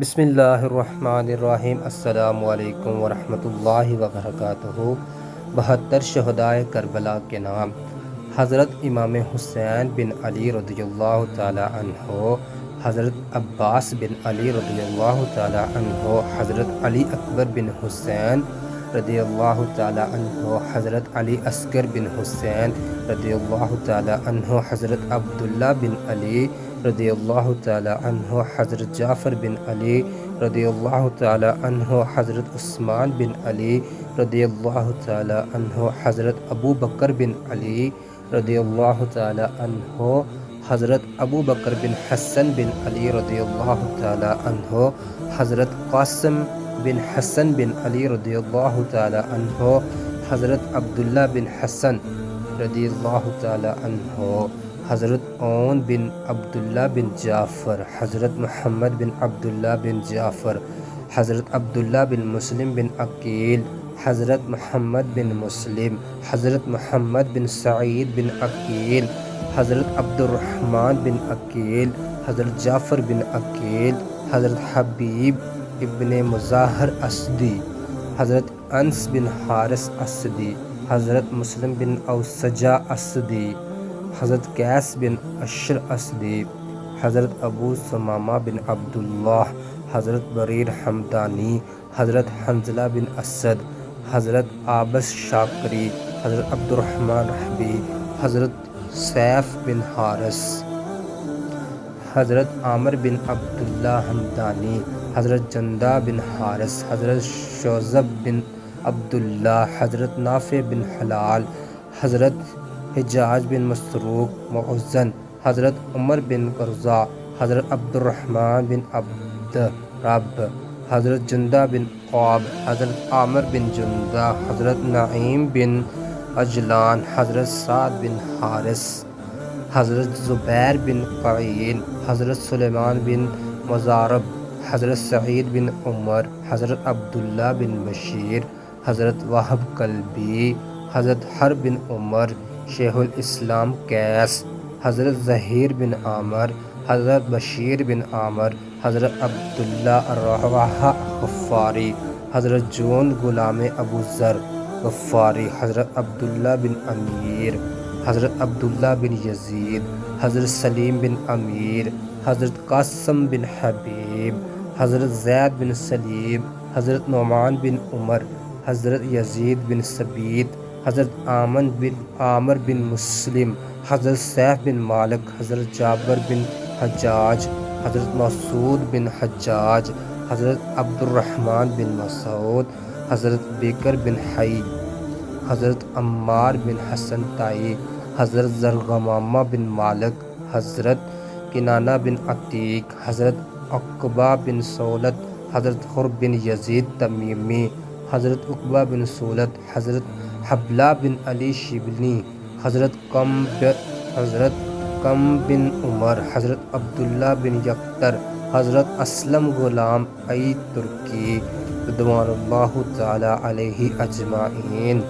بسم اللہ الرحمن الرحیم۔ السلام علیکم ورحمۃ اللہ وبرکاتہ۔ 72 شہدائے کربلا کے نام: حضرت امام حسین بن علی رضی اللہ تعالی عنہ، حضرت عباس بن علی رضی اللہ تعالی عنہ، حضرت علی اکبر بن حسین رضی اللہ تعالی عنہ، حضرت علی اصغر بن حسین رضی اللہ تعالی عنہ، حضرت عبداللہ بن علی رضی اللہ تعالی عنہ، حضرت جعفر بن علی رضی اللہ تعالی عنہ، حضرت عثمان بن علی رضی اللہ تعالی عنہ، حضرت ابو بکر بن علی رضی اللہ تعالی عنہ، حضرت ابو بکر بن حسن بن علی رضی اللہ تعالی عنہ، حضرت قاسم بن حسن بن علی رضی اللہ تعالی عنہ، حضرت عبداللہ بن حسن رضی اللہ تعالی عنہ، حضرت عون بن عبداللہ بن جعفر، حضرت محمد بن عبداللہ بن جعفر، حضرت عبداللہ بن مسلم بن عقیل، حضرت محمد بن مسلم، حضرت محمد بن سعید بن عقیل، حضرت عبد الرحمن بن عقیل، حضرت جعفر بن عقیل، حضرت حبیب ابن مظاہر اسدی، حضرت انس بن حارث اسدی، حضرت مسلم بن اوسجہ اسدی، حضرت قیس بن اشر اسدی، حضرت ابو ثمامہ بن عبداللہ، حضرت بریر حمدانی، حضرت حنظلہ بن اسد، حضرت عابس شاکری، حضرت عبد الرحمن رحبی، حضرت سیف بن حارث، حضرت عامر بن عبداللہ حمدانی، حضرت جندہ بن حارث، حضرت شوذب بن عبداللہ، حضرت نافع بن حلال، حضرت حجاج بن مسروق معزن، حضرت عمر بن قرظہ، حضرت عبد الرحمن بن عبد رب، حضرت جندہ بن قعب، حضرت عامر بن جندہ، حضرت نعیم بن عجلان، حضرت سعد بن حارث، حضرت زبیر بن قعین، حضرت سلیمان بن مزارب، حضرت سعید بن عمر، حضرت عبداللہ بن بشیر، حضرت وہب کلبی، حضرت حرب بن عمر، شیخ الاسلام قیس، حضرت ظہیر بن عامر، حضرت بشیر بن عامر، حضرت عبداللہ الرواحہ غفاری، حضرت جون غلام ابو ذر غفاری، حضرت عبداللہ بن امیر، حضرت عبداللہ بن یزید، حضرت سلیم بن امیر، حضرت قاسم بن حبیب، حضرت زید بن سلیم، حضرت نعمان بن عمر، حضرت یزید بن ثبیت، حضرت عامر بن مسلم، حضرت سیف بن مالک، حضرت جابر بن حجاج، حضرت مسعود بن حجاج، حضرت عبد الرحمن بن مسعود، حضرت بکر بن حی، حضرت عمار بن حسن طائی، حضرت زرغمامہ بن مالک، حضرت کنانہ بن عتیق، حضرت عقبہ بن سولت، حضرت خرب بن یزید تمیمی، حضرت عقبہ بن سولت، حضرت حبلہ بن علی شبلی، حضرت کم بن عمر، حضرت عبداللہ بن یکتر، حضرت اسلم غلام ای ترکی رضوان اللہ تعالی علیہ اجمعین۔